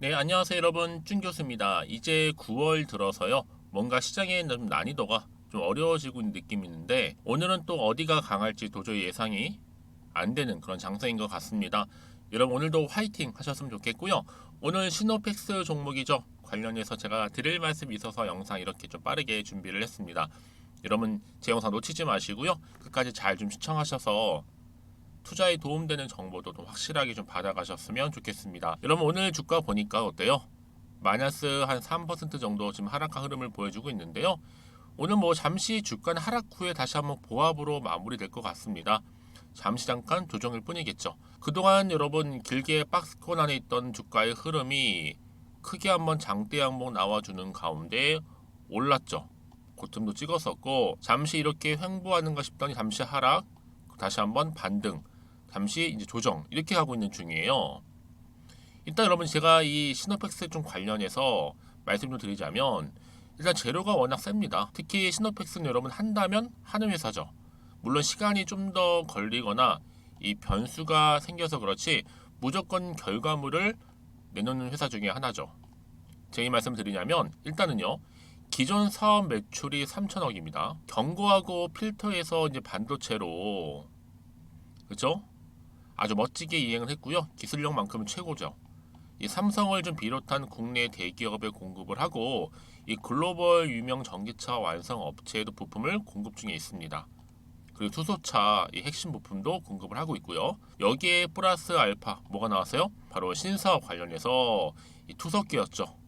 네, 안녕하세요 여러분. 준 교수입니다. 이제 9월 들어서요. 뭔가 시장의 좀 난이도가 좀 어려워지고 있는 느낌이 있는데 오늘은 또 어디가 강할지 도저히 예상이 안 되는 그런 장세인 것 같습니다. 여러분 오늘도 화이팅 하셨으면 좋겠고요. 오늘 시노펙스 종목이죠. 관련해서 제가 드릴 말씀이 있어서 영상 이렇게 좀 빠르게 준비를 했습니다. 여러분 제 영상 놓치지 마시고요. 끝까지 잘 좀 시청하셔서 투자에 도움되는 정보도 좀 확실하게 좀 받아가셨으면 좋겠습니다. 여러분 오늘 주가 보니까 어때요? 마이너스 한 3% 정도 지금 하락한 흐름을 보여주고 있는데요. 오늘 뭐 잠시 주가는 하락 후에 다시 한번 보합으로 마무리될 것 같습니다. 잠시 잠깐 조정일 뿐이겠죠. 그동안 여러분 길게 박스권 안에 있던 주가의 흐름이 크게 한번 장대 양봉 나와주는 가운데 올랐죠. 고점도 찍었었고 잠시 이렇게 횡보하는가 싶더니 잠시 하락, 다시 한번 반등, 잠시 이제 조정 이렇게 하고 있는 중이에요. 일단 여러분 제가 이 시노펙스 좀 관련해서 말씀 좀 드리자면 일단 재료가 워낙 셉니다. 특히 시노펙스는 여러분 한다면 하는 회사죠. 물론 시간이 좀 더 걸리거나 이 변수가 생겨서 그렇지 무조건 결과물을 내놓는 회사 중에 하나죠. 제가 이 말씀 드리냐면 일단은요. 기존 사업 매출이 3천억입니다. 경고하고 필터에서 이제 반도체로 그렇죠? 아주 멋지게 이행을 했고요. 기술력만큼은 최고죠. 이 삼성을 좀 비롯한 국내 대기업에 공급을 하고 이 글로벌 유명 전기차 완성 업체에도 부품을 공급 중에 있습니다. 그리고 수소차 이 핵심 부품도 공급을 하고 있고요. 여기에 플러스 알파 뭐가 나왔어요? 바로 신사업 관련해서 이 투석기였죠.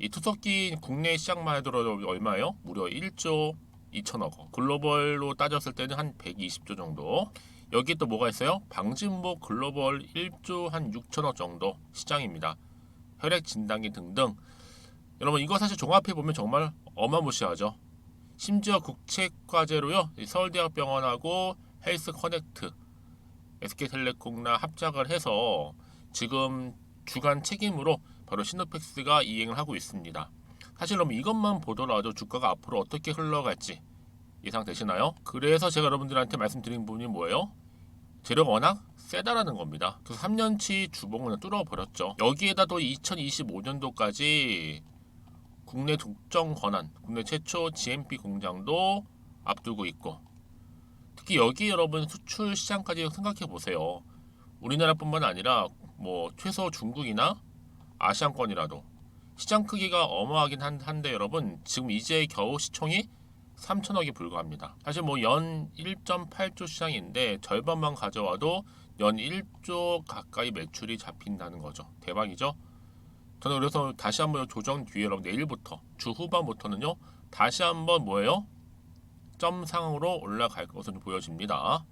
이 투석기 국내 시장만 해도 얼마예요? 무려 1조 2천억 원. 글로벌로 따졌을 때는 한 120조 정도. 여기 또 뭐가 있어요? 방진복 글로벌 1조 한 6천억 정도 시장입니다. 혈액 진단기 등등. 여러분 이거 사실 종합해 보면 정말 어마무시하죠. 심지어 국책과제로요. 서울대학병원하고 헬스커넥트, SK텔레콤이나 합작을 해서 지금 주간 책임으로 바로 시노펙스가 이행을 하고 있습니다. 사실 그럼 이것만 보더라도 주가가 앞으로 어떻게 흘러갈지 예상되시나요? 그래서 제가 여러분들한테 말씀드린 부분이 뭐예요? 재료가 워낙 세다라는 겁니다. 그래서 3년치 주봉을 뚫어버렸죠. 여기에다 또 2025년도까지 국내 독점 권한, 국내 최초 GMP 공장도 앞두고 있고 특히 여기 여러분 수출 시장까지 생각해 보세요. 우리나라뿐만 아니라 뭐 최소 중국이나 아시안권이라도 시장 크기가 어마하긴 한데 여러분 지금 이제 겨우 시총이 3천억이 불과합니다. 사실 뭐 연 1.8조 시장인데 절반만 가져와도 연 1조 가까이 매출이 잡힌다는 거죠. 대박이죠? 저는 그래서 다시 한번 조정 뒤에 여러분 내일부터 주 후반부터는요 다시 한번 뭐예요? 점 상으로 올라갈 것으로 보여집니다.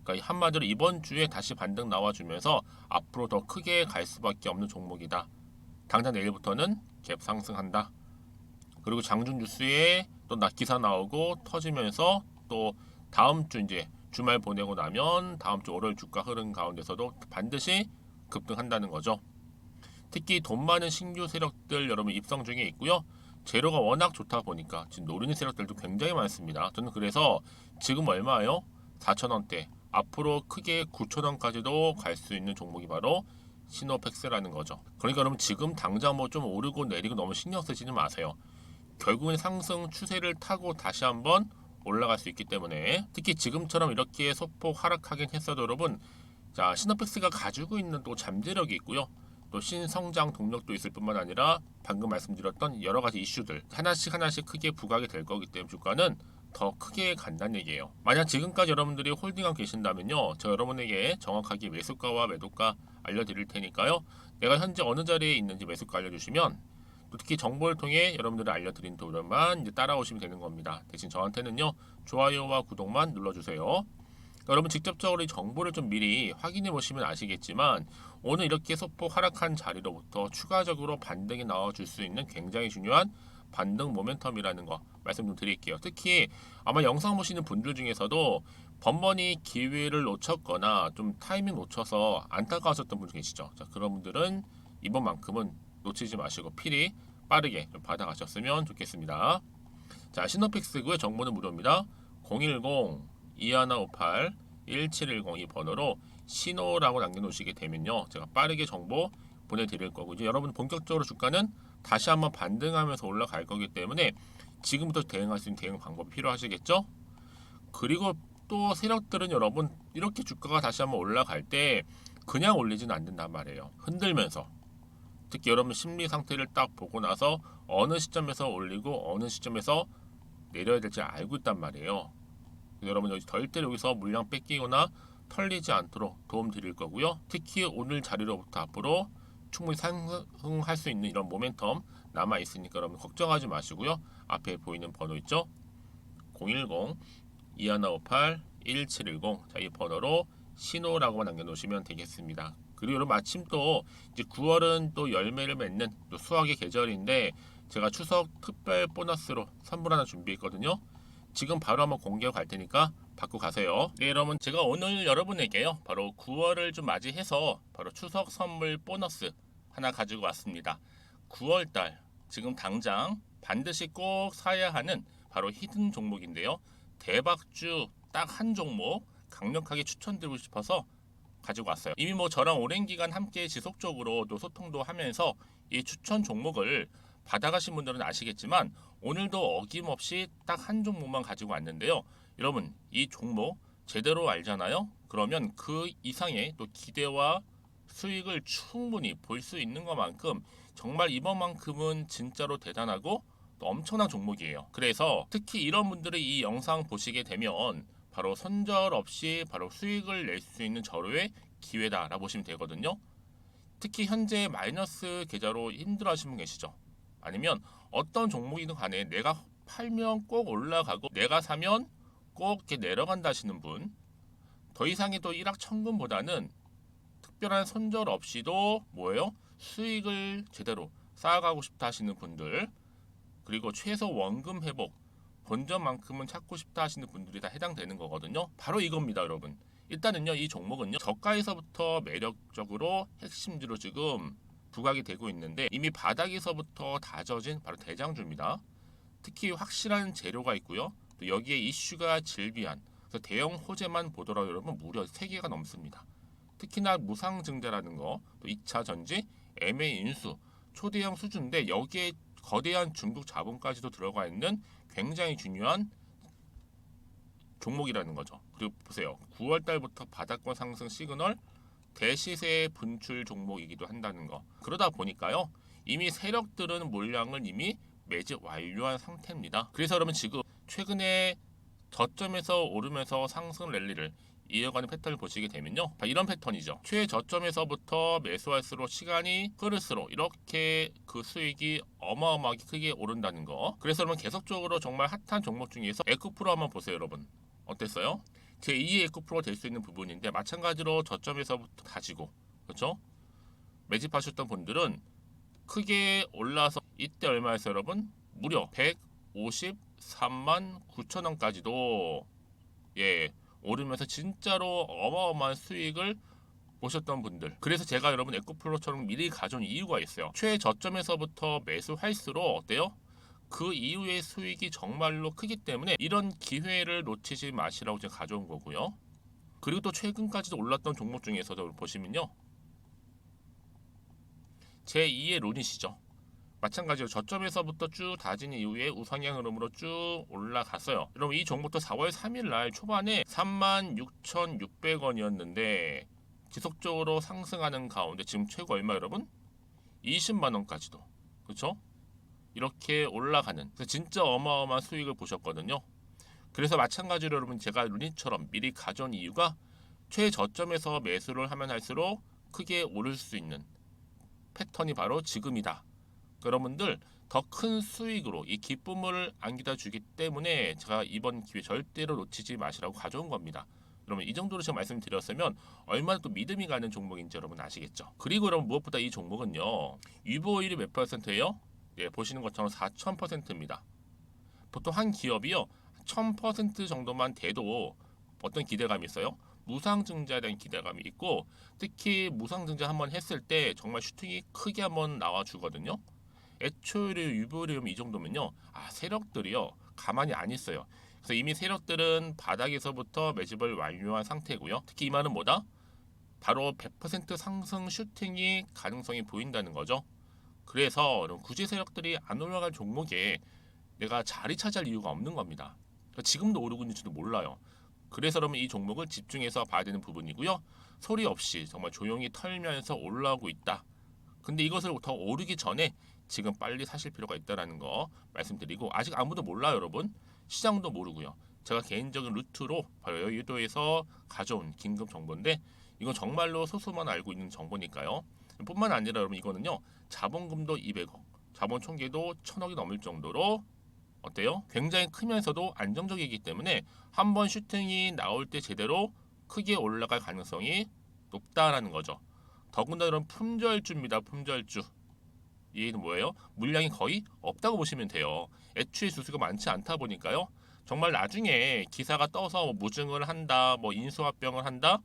그러니까 한마디로 이번 주에 다시 반등 나와주면서 앞으로 더 크게 갈 수밖에 없는 종목이다. 당장 내일부터는 갭 상승한다. 그리고 장준 뉴스에 또 낮 기사 나오고 터지면서 또 다음 주 이제 주말 보내고 나면 다음 주 월요일 주가 흐름 가운데서도 반드시 급등한다는 거죠. 특히 돈 많은 신규 세력들 여러분 입성 중에 있고요. 재료가 워낙 좋다 보니까 지금 노리는 세력들도 굉장히 많습니다. 저는 그래서 지금 얼마예요? 4천원대. 앞으로 크게 9천원까지도 갈 수 있는 종목이 바로 시노펙스라는 거죠. 그러니까 여러분 지금 당장 뭐 좀 오르고 내리고 너무 신경 쓰지는 마세요. 결국은 상승 추세를 타고 다시 한번 올라갈 수 있기 때문에 특히 지금처럼 이렇게 소폭 하락하긴 했어도 여러분 자 시노펙스가 가지고 있는 또 잠재력이 있고요. 또 신성장 동력도 있을 뿐만 아니라 방금 말씀드렸던 여러 가지 이슈들 하나씩 하나씩 크게 부각이 될 거기 때문에 주가는 더 크게 간다는 얘기예요. 만약 지금까지 여러분들이 홀딩하고 계신다면요. 저 여러분에게 정확하게 매수가와 매도가 알려드릴 테니까요. 내가 현재 어느 자리에 있는지 매수가 알려주시면 또 특히 정보를 통해 여러분들이 알려드린 도로만 이제 따라오시면 되는 겁니다. 대신 저한테는요. 좋아요와 구독만 눌러주세요. 여러분 직접적으로 이 정보를 좀 미리 확인해 보시면 아시겠지만 오늘 이렇게 소폭 하락한 자리로부터 추가적으로 반등이 나와줄 수 있는 굉장히 중요한 반등 모멘텀이라는 거 말씀 좀 드릴게요. 특히 아마 영상 보시는 분들 중에서도 번번이 기회를 놓쳤거나 좀 타이밍 놓쳐서 안타까우셨던 분 계시죠. 자, 그런 분들은 이번만큼은 놓치지 마시고 필히 빠르게 좀 받아가셨으면 좋겠습니다. 자, 시노픽스고요. 정보는 무료입니다. 010-2158-1710 이 번호로 신호라고 남겨놓으시게 되면요. 제가 빠르게 정보 보내드릴 거고, 이제 여러분 본격적으로 주가는 다시 한번 반등하면서 올라갈 거기 때문에 지금부터 대응할 수 있는 대응 방법이 필요하시겠죠? 그리고 또 세력들은 여러분 이렇게 주가가 다시 한번 올라갈 때 그냥 올리지는 않는단 말이에요. 흔들면서, 특히 여러분 심리 상태를 딱 보고 나서 어느 시점에서 올리고 어느 시점에서 내려야 될지 알고 있단 말이에요. 여러분 절대 여기서 물량 뺏기거나 털리지 않도록 도움 드릴 거고요. 특히 오늘 자리로부터 앞으로 충분히 상승할 수 있는 이런 모멘텀 남아 있으니까 여러분 걱정하지 마시고요. 앞에 보이는 번호 있죠? 010-2158-1710. 자, 이 번호로 신호라고 남겨놓으시면 되겠습니다. 그리고 여러분 마침 또 이제 9월은 또 열매를 맺는 또 수확의 계절인데 제가 추석 특별 보너스로 선물 하나 준비했거든요. 지금 바로 한번 공개하고 갈 테니까 받고 가세요. 네, 여러분 제가 오늘 여러분에게요 바로 9월을 좀 맞이해서 바로 추석 선물 보너스 하나 가지고 왔습니다. 9월달 지금 당장 반드시 꼭 사야 하는 바로 히든 종목인데요. 대박주 딱 한 종목 강력하게 추천드리고 싶어서 가지고 왔어요. 이미 뭐 저랑 오랜 기간 함께 지속적으로 또 소통도 하면서 이 추천 종목을 받아가신 분들은 아시겠지만 오늘도 어김없이 딱 한 종목만 가지고 왔는데요. 여러분 이 종목 제대로 알잖아요. 그러면 그 이상의 또 기대와 수익을 충분히 볼 수 있는 것만큼 정말 이번만큼은 진짜로 대단하고 또 엄청난 종목이에요. 그래서 특히 이런 분들이 이 영상 보시게 되면 바로 손절 없이 바로 수익을 낼 수 있는 절호의 기회다라고 보시면 되거든요. 특히 현재 마이너스 계좌로 힘들어하시는 분 계시죠? 아니면 어떤 종목이든 간에 내가 팔면 꼭 올라가고 내가 사면 꼭 이렇게 내려간다 하시는 분, 더 이상의 또 일확천금보다는 특별한 손절 없이도 뭐예요? 수익을 제대로 쌓아가고 싶다 하시는 분들, 그리고 최소 원금 회복, 본전만큼은 찾고 싶다 하시는 분들이 다 해당되는 거거든요. 바로 이겁니다, 여러분. 일단은요, 이 종목은요, 저가에서부터 매력적으로 핵심지로 지금 부각이 되고 있는데 이미 바닥에서부터 다져진 바로 대장주입니다. 특히 확실한 재료가 있고요. 또 여기에 이슈가 질비한 그래서 대형 호재만 보더라도 여러분 무려 3개가 넘습니다. 특히나 무상증자라는 거, 또 2차 전지, MA 인수, 초대형 수준인데 여기에 거대한 중국 자본까지도 들어가 있는 굉장히 중요한 종목이라는 거죠. 그리고 보세요. 9월 달부터 바닥권 상승 시그널 대시세 분출 종목이기도 한다는 거. 그러다 보니까요. 이미 세력들은 물량을 이미 매집 완료한 상태입니다. 그래서 여러분 지금 최근에 저점에서 오르면서 상승 랠리를 이어가는 패턴을 보시게 되면요. 이런 패턴이죠. 최저점에서부터 매수할수록 시간이 흐를수록 이렇게 그 수익이 어마어마하게 크게 오른다는 거. 그래서 여러분 계속적으로 정말 핫한 종목 중에서 에코프로 한번 보세요, 여러분. 어땠어요? 제2의 에코프로가 될 수 있는 부분인데 마찬가지로 저점에서부터 다지고 그렇죠? 매집하셨던 분들은 크게 올라서 이때 얼마였어요, 여러분? 무려 153만 9천 원까지도 예 오르면서 진짜로 어마어마한 수익을 보셨던 분들. 그래서 제가 여러분 에코프로처럼 미리 가져온 이유가 있어요. 최저점에서부터 매수할수록 어때요? 그 이후의 수익이 정말로 크기 때문에 이런 기회를 놓치지 마시라고 제가 가져온 거고요. 그리고 또 최근까지도 올랐던 종목 중에서도 보시면요. 제2의 론이시죠. 마찬가지로 저점에서부터 쭉 다진 이후에 우상향 흐름으로 쭉 올라갔어요. 여러분 이 종목도 4월 3일 날 초반에 36,600원이었는데 지속적으로 상승하는 가운데 지금 최고 얼마 여러분? 20만 원까지도. 그렇죠? 이렇게 올라가는 진짜 어마어마한 수익을 보셨거든요. 그래서 마찬가지로 여러분 제가 루닛처럼 미리 가져온 이유가 최저점에서 매수를 하면 할수록 크게 오를 수 있는 패턴이 바로 지금이다. 여러분들 더 큰 수익으로 이 기쁨을 안겨다 주기 때문에 제가 이번 기회 절대로 놓치지 마시라고 가져온 겁니다. 여러분 이 정도로 제가 말씀드렸으면 얼마나 또 믿음이 가는 종목인지 여러분 아시겠죠? 그리고 여러분 무엇보다 이 종목은요. 유보율이 몇 %예요? 예, 보시는 것처럼 4000%입니다. 보통 한 기업이요 1000% 정도만 돼도 어떤 기대감이 있어요? 무상증자에 대한 기대감이 있고 특히 무상증자 한번 했을 때 정말 슈팅이 크게 한번 나와주거든요. 애초에 유보율이 이 정도면요 세력들이요 가만히 안 있어요. 그래서 이미 세력들은 바닥에서부터 매집을 완료한 상태고요. 특히 이 말은 뭐다? 바로 100% 상승 슈팅이 가능성이 보인다는 거죠. 그래서 이런 구제 세력들이 안 올라갈 종목에 내가 자리 차지할 이유가 없는 겁니다. 그러니까 지금도 오르고 있는지도 몰라요. 그래서 그러면 이 종목을 집중해서 봐야 되는 부분이고요. 소리 없이 정말 조용히 털면서 올라오고 있다. 근데 이것을 더 오르기 전에 지금 빨리 사실 필요가 있다는 거 말씀드리고, 아직 아무도 몰라요, 여러분. 시장도 모르고요. 제가 개인적인 루트로 바로 여의도에서 가져온 긴급 정보인데, 이건 정말로 소수만 알고 있는 정보니까요. 뿐만 아니라 여러분, 이거는요, 자본금도 200억, 자본 총계도 1000억이 넘을 정도로 어때요? 굉장히 크면서도 안정적이기 때문에 한번 슈팅이 나올 때 제대로 크게 올라갈 가능성이 높다라는 거죠. 더군다나 이런 품절주입니다. 품절주. 이는 뭐예요? 물량이 거의 없다고 보시면 돼요. 애초에 수수가 많지 않다 보니까요. 정말 나중에 기사가 떠서 뭐 무증을 한다, 뭐 인수합병을 한다,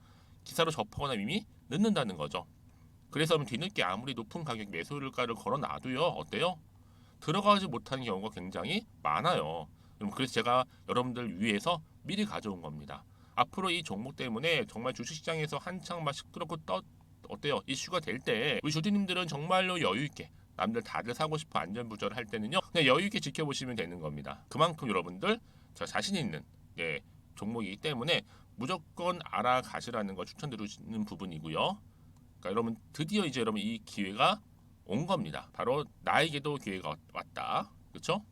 기사로 접하거나 이미 늦는다는 거죠. 그래서 뒤늦게 아무리 높은 가격 매수가를 걸어놔도요, 어때요? 들어가지 못하는 경우가 굉장히 많아요. 그래서 제가 여러분들 위해서 미리 가져온 겁니다. 앞으로 이 종목 때문에 정말 주식시장에서 한창 막 시끄럽고 어때요? 이슈가 될 때 우리 주주님들은 정말로 여유 있게, 남들 다들 사고 싶어 안전부절 할 때는요, 그냥 여유 있게 지켜보시면 되는 겁니다. 그만큼 여러분들 저 자신 있는 종목이기 때문에 무조건 알아가시라는 거 추천드리는 부분이고요. 그러니까 여러분 드디어 이제 여러분 이 기회가 온 겁니다. 바로 나에게도 기회가 왔다. 그렇죠?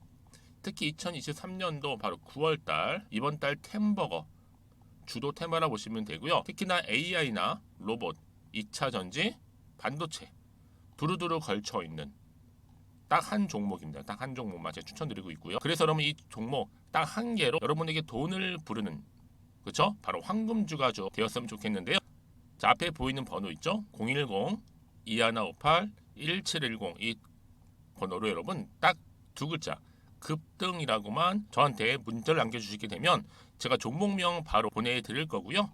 특히 2023년도 바로 9월달, 이번 달 템버거 주도 테마라 보시면 되고요. 특히나 AI나 로봇, 2차 전지, 반도체 두루두루 걸쳐 있는 딱 한 종목입니다. 딱 한 종목만 제가 추천드리고 있고요. 그래서 여러분 이 종목 딱 한 개로 여러분에게 돈을 부르는, 그렇죠? 바로 황금주가 되었으면 좋겠는데요. 자, 앞에 보이는 번호 있죠? 010-2158-1710 이 번호로 여러분 딱 두 글자 급등이라고만 저한테 문자를 남겨주시게 되면 제가 종목명 바로 보내드릴 거고요.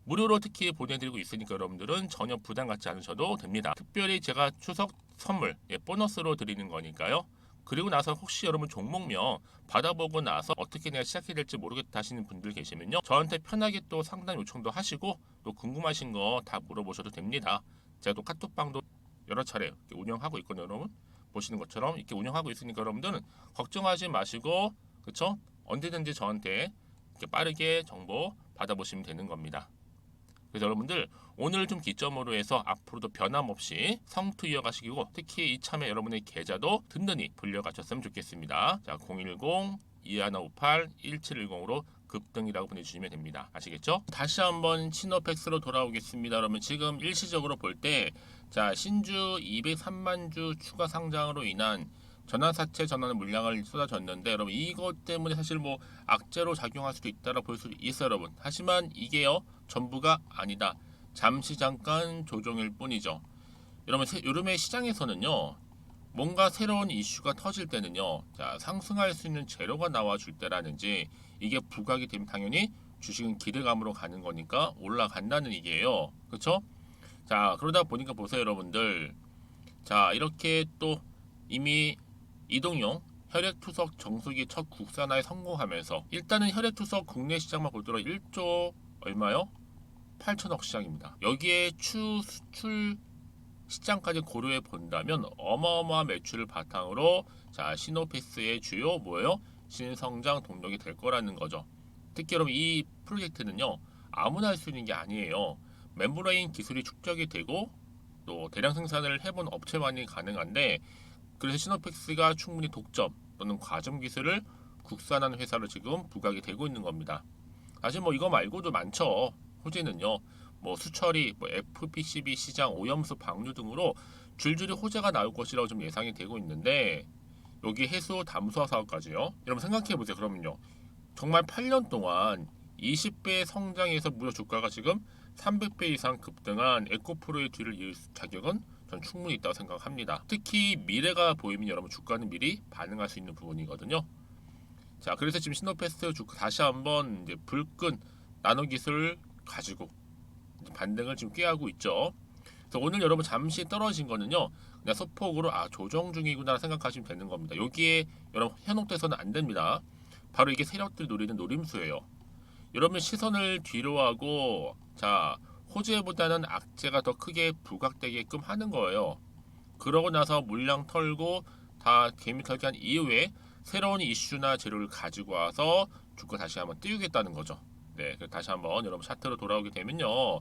무료로 특히 보내드리고 있으니까 여러분들은 전혀 부담 갖지 않으셔도 됩니다. 특별히 제가 추석 선물 보너스로 드리는 거니까요. 그리고 나서 혹시 여러분 종목명 받아보고 나서 어떻게 내가 시작해야 될지 모르겠다 하시는 분들 계시면요, 저한테 편하게 또 상담 요청도 하시고 또 궁금하신 거 다 물어보셔도 됩니다. 제가 또 카톡방도 여러 차례 운영하고 있거든요. 여러분 보시는 것처럼 이렇게 운영하고 있으니까 여러분들은 걱정하지 마시고, 그쵸? 언제든지 저한테 이렇게 빠르게 정보 받아보시면 되는 겁니다. 그래서 여러분들 오늘 좀 기점으로 해서 앞으로도 변함없이 성투 이어가시고, 특히 이참에 여러분의 계좌도 든든히 불려가셨으면 좋겠습니다. 자, 010-2158-1710으로 급등이라고 보내주시면 됩니다. 아시겠죠? 다시 한번 시노팩스로 돌아오겠습니다. 그러면 지금 일시적으로 볼 때, 자, 신주 203만 주 추가 상장으로 인한 전환사채 전환 물량을 쏟아졌는데, 여러분 이것 때문에 사실 뭐 악재로 작용할 수도 있다라 볼 수도 있어요, 여러분. 하지만 이게요 전부가 아니다. 잠시 잠깐 조정일 뿐이죠. 여러분 요즘에 시장에서는요, 뭔가 새로운 이슈가 터질 때는요, 자, 상승할 수 있는 재료가 나와줄 때라든지, 이게 부각이 되면 당연히 주식은 기대감으로 가는 거니까 올라간다는 얘기예요. 그렇죠? 자, 그러다 보니까 보세요, 여러분들. 자, 이렇게 또 이미 이동용 혈액투석 정수기 첫 국산화에 성공하면서 일단은 혈액투석 국내 시장만 보더라도 1조 얼마요? 8천억 시장입니다. 여기에 수출 시장까지 고려해 본다면 어마어마한 매출을 바탕으로, 자, 시노패스의 주요 뭐예요? 신성장 동력이 될 거라는 거죠. 특히 여러분 이 프로젝트는요, 아무나 할 수 있는 게 아니에요. 멤브레인 기술이 축적이 되고 또 대량 생산을 해본 업체만이 가능한데, 그래서 시노팩스가 충분히 독점 또는 과점 기술을 국산하는 회사로 지금 부각이 되고 있는 겁니다. 사실 뭐 이거 말고도 많죠. 호재는요, 뭐 수처리, 뭐 FPCB 시장, 오염수 방류 등으로 줄줄이 호재가 나올 것이라고 좀 예상이 되고 있는데, 여기 해수 담수화 사업까지요. 여러분 생각해 보세요. 그러면요, 정말 8년 동안 20배 성장해서 무려 주가가 지금 300배 이상 급등한 에코프로의 뒤를 이을 자격은 전 충분히 있다고 생각합니다. 특히 미래가 보이면 여러분 주가는 미리 반응할 수 있는 부분이거든요. 자, 그래서 지금 시노패스트 주가 다시 한번 이제 불끈 나노 기술을 가지고 반등을 지금 꾀하고 있죠. 그래서 오늘 여러분 잠시 떨어진 거는요, 그냥 소폭으로 조정 중이구나 생각하시면 되는 겁니다. 여기에 여러분 현혹돼서는 안 됩니다. 바로 이게 세력들 노리는 노림수예요. 여러분 시선을 뒤로 하고, 자, 호재보다는 악재가 더 크게 부각되게끔 하는 거예요. 그러고 나서 물량 털고 다 개미 털기 한 이후에 새로운 이슈나 재료를 가지고 와서 주가 다시 한번 띄우겠다는 거죠. 네, 다시 한번 여러분 차트로 돌아오게 되면요.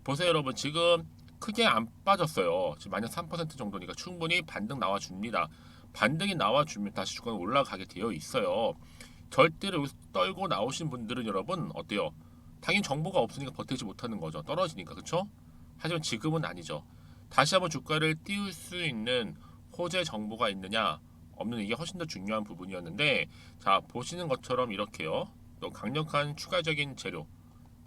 보세요, 여러분. 지금 크게 안 빠졌어요. 지금 마이너스 3% 정도니까 충분히 반등 나와줍니다. 반등이 나와주면 다시 주가는 올라가게 되어 있어요. 절대로 여기서 떨고 나오신 분들은 여러분 어때요? 당연히 정보가 없으니까 버티지 못하는 거죠. 떨어지니까. 그쵸? 하지만 지금은 아니죠. 다시 한번 주가를 띄울 수 있는 호재 정보가 있느냐 없는, 이게 훨씬 더 중요한 부분이었는데, 자 보시는 것처럼 이렇게요. 또 강력한 추가적인 재료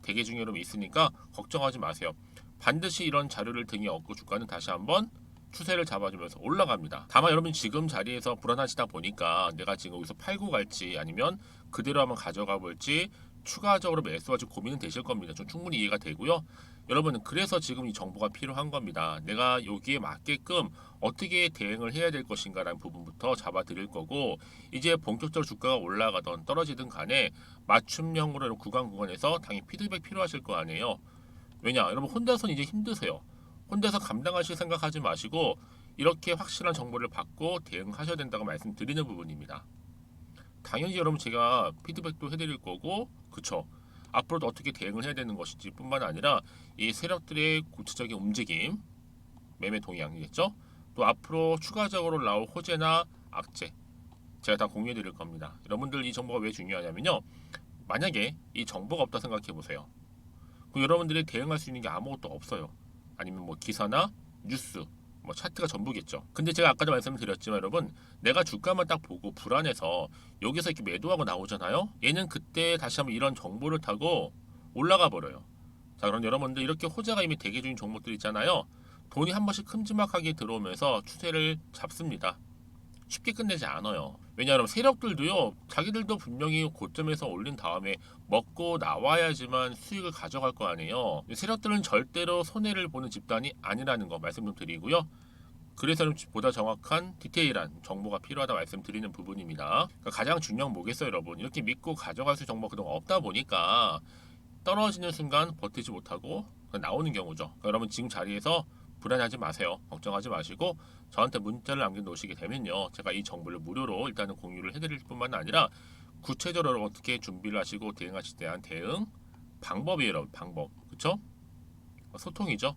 대기 중에 여러분 있으니까 걱정하지 마세요. 반드시 이런 자료를 등에 업고 주가는 다시 한번 추세를 잡아주면서 올라갑니다. 다만 여러분 지금 자리에서 불안하시다 보니까 내가 지금 여기서 팔고 갈지 아니면 그대로 한번 가져가 볼지 추가적으로 매수할지 고민은 되실 겁니다. 좀 충분히 이해가 되고요. 여러분은 그래서 지금 이 정보가 필요한 겁니다. 내가 여기에 맞게끔 어떻게 대응을 해야 될 것인가라는 부분부터 잡아 드릴 거고, 이제 본격적으로 주가가 올라가던 떨어지든 간에 맞춤형으로 구간에서 당연히 피드백 필요하실 거 아니에요. 왜냐, 여러분 혼자서는 이제 힘드세요. 혼자서 감당하실 생각하지 마시고 이렇게 확실한 정보를 받고 대응하셔야 된다고 말씀드리는 부분입니다. 당연히 여러분 제가 피드백도 해드릴 거고, 그쵸? 앞으로도 어떻게 대응을 해야 되는 것인지 뿐만 아니라 이 세력들의 구체적인 움직임, 매매 동향이겠죠? 또 앞으로 추가적으로 나올 호재나 악재 제가 다 공유해 드릴 겁니다. 여러분들 이 정보가 왜 중요하냐면요, 만약에 이 정보가 없다 생각해 보세요. 그럼 여러분들이 대응할 수 있는 게 아무것도 없어요. 아니면 뭐 기사나 뉴스, 뭐 차트가 전부겠죠. 근데 제가 아까도 말씀드렸지만 여러분, 내가 주가만 딱 보고 불안해서 여기서 이렇게 매도하고 나오잖아요. 얘는 그때 다시 한번 이런 정보를 타고 올라가 버려요. 자, 그럼 여러분들 이렇게 호재가 이미 대기 중인 종목들 있잖아요. 돈이 한 번씩 큼지막하게 들어오면서 추세를 잡습니다. 쉽게 끝내지 않아요. 왜냐하면 세력들도요, 자기들도 분명히 고점에서 올린 다음에 먹고 나와야지만 수익을 가져갈 거 아니에요. 세력들은 절대로 손해를 보는 집단이 아니라는 거 말씀 좀 드리고요. 그래서 보다 정확한 디테일한 정보가 필요하다 말씀드리는 부분입니다. 그러니까 가장 중요한 뭐겠어요, 여러분? 이렇게 믿고 가져갈 수 있는 정보가 그동안 없다 보니까 떨어지는 순간 버티지 못하고 나오는 경우죠. 그러니까 여러분 지금 자리에서 불안하지 마세요. 걱정하지 마시고 저한테 문자를 남겨놓으시게 되면요, 제가 이 정보를 무료로 일단은 공유를 해드릴 뿐만 아니라 구체적으로 어떻게 준비를 하시고 대응하실 때 대한 대응 방법이에요. 여러분, 방법. 그쵸? 소통이죠.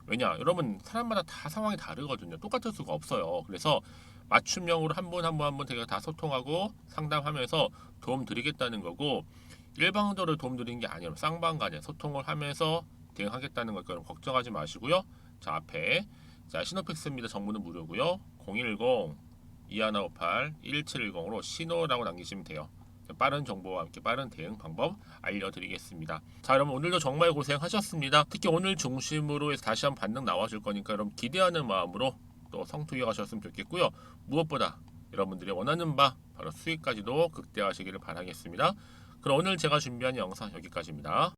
왜냐, 여러분 사람마다 다 상황이 다르거든요. 똑같을 수가 없어요. 그래서 맞춤형으로 한 분 한 분 제가 다 소통하고 상담하면서 도움 드리겠다는 거고, 일방적으로 도움 드리는 게 아니에요. 쌍방간에 소통을 하면서 대응하겠다는 거니까 걱정하지 마시고요. 자, 앞에 자 시노팩스입니다. 정보는 무료고요. 010-2158-1710으로 신호라고 남기시면 돼요. 빠른 정보와 함께 빠른 대응 방법 알려드리겠습니다. 자, 여러분 오늘도 정말 고생하셨습니다. 특히 오늘 중심으로 해서 다시 한번 반등 나와줄 거니까 여러분 기대하는 마음으로 또 성투기 하셨으면 좋겠고요. 무엇보다 여러분들이 원하는 바 바로 수익까지도 극대화하시기를 바라겠습니다. 그럼 오늘 제가 준비한 영상 여기까지입니다.